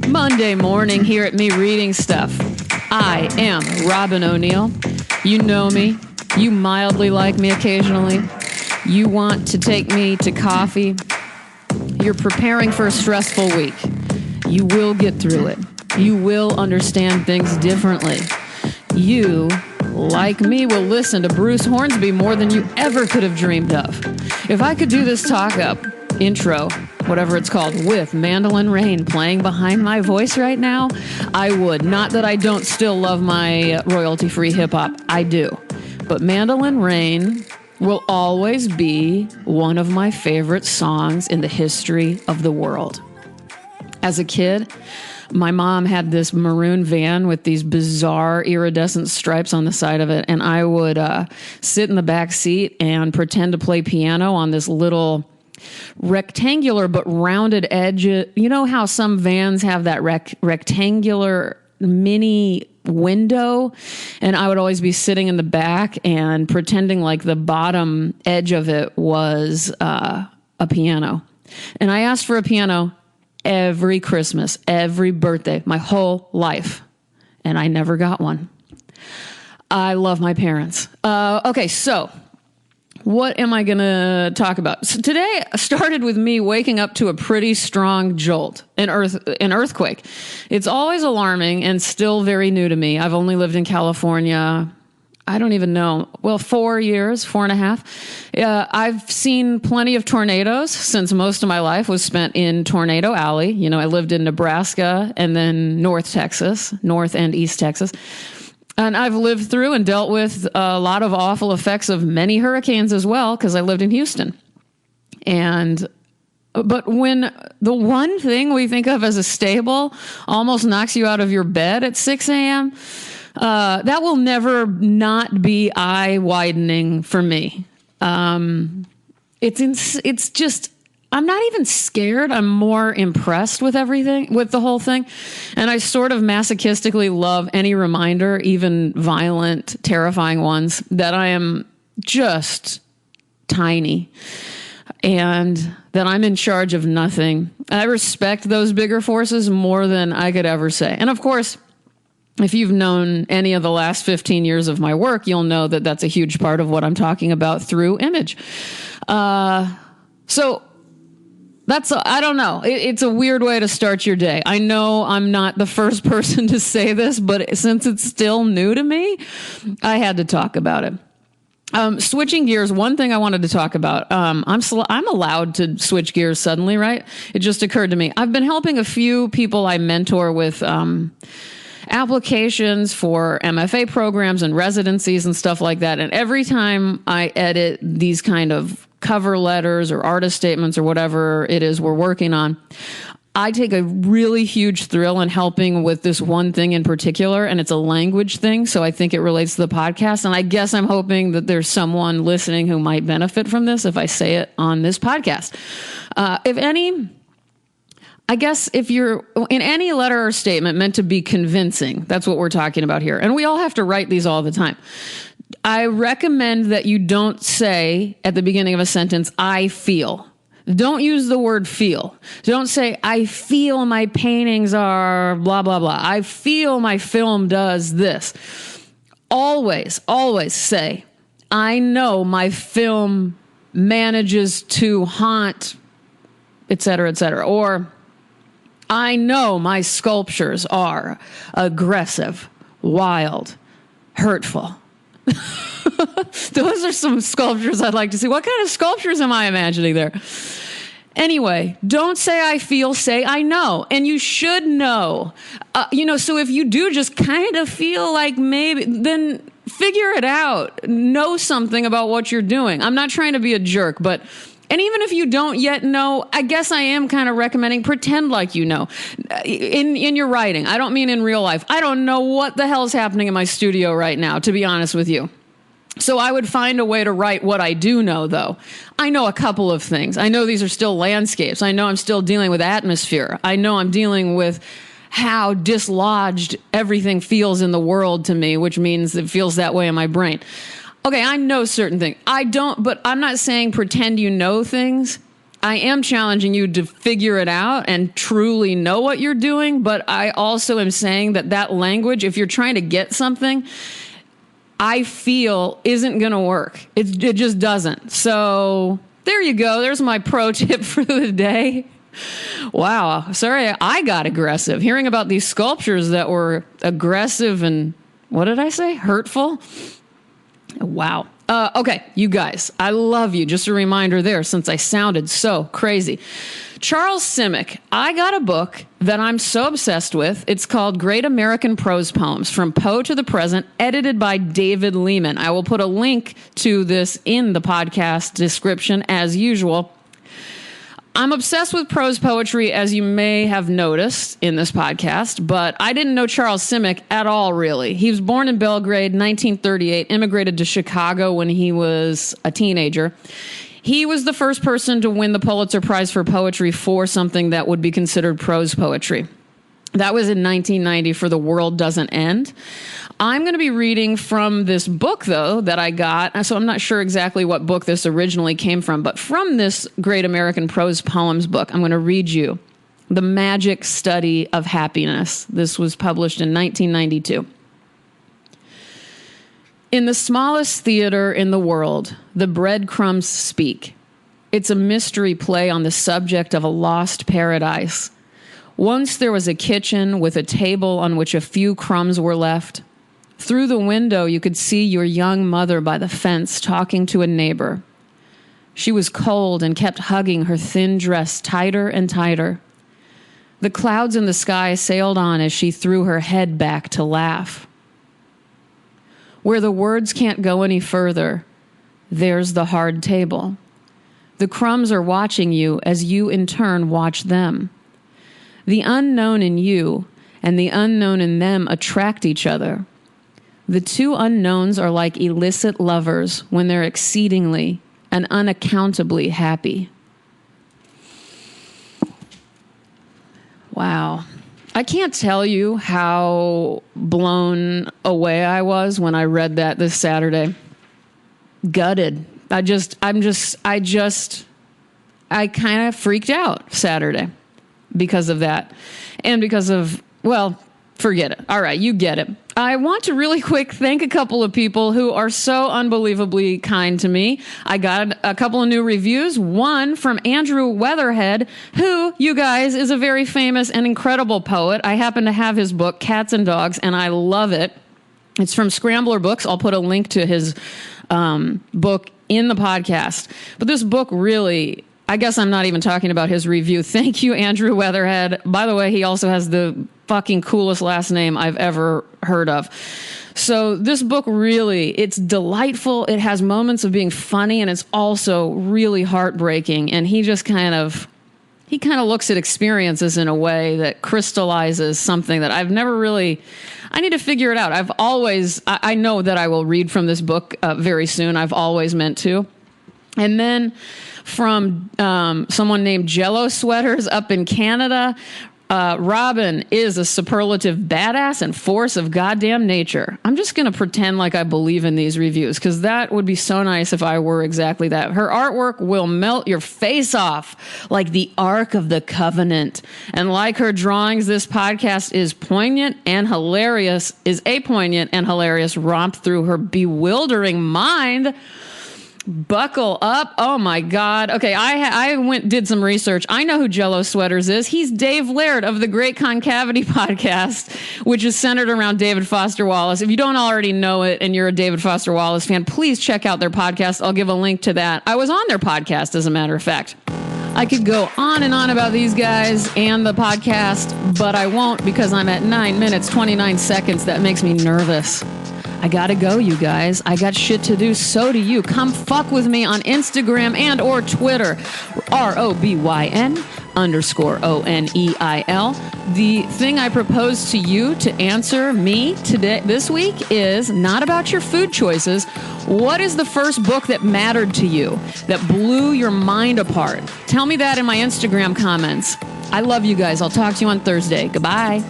Monday morning here at Me Reading Stuff. I am Robyn O'Neill. You know me. You mildly like me occasionally. You want to take me to coffee. You're preparing for a stressful week. You will get through it. You will understand things differently. You, like me, will listen to Bruce Hornsby more than you ever could have dreamed of. If I could do this talk-up, intro, whatever it's called, with Mandolin Rain playing behind my voice right now, I would. Not that I don't still love my royalty-free hip-hop. I do. But Mandolin Rain will always be one of my favorite songs in the history of the world. As a kid, my mom had this maroon van with these bizarre iridescent stripes on the side of it, and I would sit in the back seat and pretend to play piano on this little rectangular but rounded edge. You know how some vans have that rectangular mini window? And I would always be sitting in the back and pretending like the bottom edge of it was a piano. And I asked for a piano every Christmas, every birthday, my whole life. And I never got one. I love my parents. Okay, so what am I going to talk about? So today started with me waking up to a pretty strong jolt, an earthquake. It's always alarming and still very new to me. I've only lived in California, I don't even know, 4 years, 4.5. I've seen plenty of tornadoes since most of my life was spent in Tornado Alley. You know, I lived in Nebraska and then North and East Texas. And I've lived through and dealt with a lot of awful effects of many hurricanes as well, because I lived in Houston. But when the one thing we think of as a stable almost knocks you out of your bed at 6 a.m., that will never not be eye-widening for me. It's just, I'm not even scared. I'm more impressed with everything, with the whole thing. And I sort of masochistically love any reminder, even violent, terrifying ones, that I am just tiny and that I'm in charge of nothing. I respect those bigger forces more than I could ever say. And of course, if you've known any of the last 15 years of my work, you'll know that that's a huge part of what I'm talking about through image. So that's, I don't know. It's a weird way to start your day. I know I'm not the first person to say this, but since it's still new to me, I had to talk about it. Switching gears, one thing I wanted to talk about, I'm allowed to switch gears suddenly, right? It just occurred to me. I've been helping a few people I mentor with, applications for MFA programs and residencies and stuff like that. And every time I edit these kind of cover letters or artist statements or whatever it is we're working on, I take a really huge thrill in helping with this one thing in particular, and it's a language thing, so I think it relates to the podcast, and I guess I'm hoping that there's someone listening who might benefit from this if I say it on this podcast. I guess if you're in any letter or statement meant to be convincing, that's what we're talking about here. And we all have to write these all the time. I recommend that you don't say at the beginning of a sentence, I feel. Don't use the word feel. Don't say, I feel my paintings are blah, blah, blah. I feel my film does this. Always, always say, I know my film manages to haunt, et cetera, et cetera. Or, I know my sculptures are aggressive, wild, hurtful. Those are some sculptures I'd like to see. What kind of sculptures am I imagining there? Anyway, don't say I feel, say I know. And you should know. So if you do just kind of feel like maybe, then figure it out. Know something about what you're doing. I'm not trying to be a jerk, but... And even if you don't yet know, I guess I am kind of recommending pretend like you know in your writing. I don't mean in real life. I don't know what the hell is happening in my studio right now, to be honest with you. So I would find a way to write what I do know, though. I know a couple of things. I know these are still landscapes. I know I'm still dealing with atmosphere. I know I'm dealing with how dislodged everything feels in the world to me, which means it feels that way in my brain. Okay, I know certain things. But I'm not saying pretend you know things. I am challenging you to figure it out and truly know what you're doing. But I also am saying that language, if you're trying to get something, I feel isn't going to work. It just doesn't. So there you go. There's my pro tip for the day. Wow. Sorry, I got aggressive. Hearing about these sculptures that were aggressive and, what did I say? Hurtful? Wow. Okay, you guys, I love you. Just a reminder there, since I sounded so crazy. Charles Simic, I got a book that I'm so obsessed with. It's called Great American Prose Poems, From Poe to the Present, edited by David Lehman. I will put a link to this in the podcast description, as usual. I'm obsessed with prose poetry, as you may have noticed in this podcast, but I didn't know Charles Simic at all, really. He was born in Belgrade, 1938, immigrated to Chicago when he was a teenager. He was the first person to win the Pulitzer Prize for Poetry for something that would be considered prose poetry. That was in 1990 for The World Doesn't End. I'm going to be reading from this book, though, that I got. So I'm not sure exactly what book this originally came from, but from this Great American Prose Poems book, I'm going to read you The Magic Study of Happiness. This was published in 1992. In the smallest theater in the world, the breadcrumbs speak. It's a mystery play on the subject of a lost paradise. Once there was a kitchen with a table on which a few crumbs were left. Through the window, you could see your young mother by the fence talking to a neighbor. She was cold and kept hugging her thin dress tighter and tighter. The clouds in the sky sailed on as she threw her head back to laugh. Where the words can't go any further, there's the hard table. The crumbs are watching you as you in turn watch them. The unknown in you and the unknown in them attract each other. The two unknowns are like illicit lovers when they're exceedingly and unaccountably happy. Wow. I can't tell you how blown away I was when I read that this Saturday. Gutted. I kind of freaked out Saturday because of that. And because of, well, forget it. All right, you get it. I want to really quick thank a couple of people who are so unbelievably kind to me. I got a couple of new reviews. One from Andrew Weatherhead, who, you guys, is a very famous and incredible poet. I happen to have his book, Cats and Dogs, and I love it. It's from Scrambler Books. I'll put a link to his book in the podcast. But this book really, I guess I'm not even talking about his review. Thank you, Andrew Weatherhead. By the way, he also has the fucking coolest last name I've ever heard of. So this book really, it's delightful. It has moments of being funny, and it's also really heartbreaking. And he just kind of looks at experiences in a way that crystallizes something that I've never really, I need to figure it out. I know that I will read from this book very soon. I've always meant to. And then from someone named Jello Sweaters up in Canada, Robyn is a superlative badass and force of goddamn nature. I'm just going to pretend like I believe in these reviews because that would be so nice if I were exactly that. Her artwork will melt your face off like the Ark of the Covenant. And like her drawings, this podcast is a poignant and hilarious romp through her bewildering mind. Buckle up. Oh my God. Okay. I did some research. I know who Jello Sweaters is. He's Dave Laird of the Great Concavity podcast, which is centered around David Foster Wallace. If you don't already know it and you're a David Foster Wallace fan, please check out their podcast. I'll give a link to that. I was on their podcast, as a matter of fact. I could go on and on about these guys and the podcast, but I won't because I'm at 9 minutes, 29 seconds. That makes me nervous. I gotta go, you guys. I got shit to do. So do you. Come fuck with me on Instagram and or Twitter. ROBYN_ONEIL. The thing I propose to you to answer me this week is not about your food choices. What is the first book that mattered to you, that blew your mind apart? Tell me that in my Instagram comments. I love you guys. I'll talk to you on Thursday. Goodbye.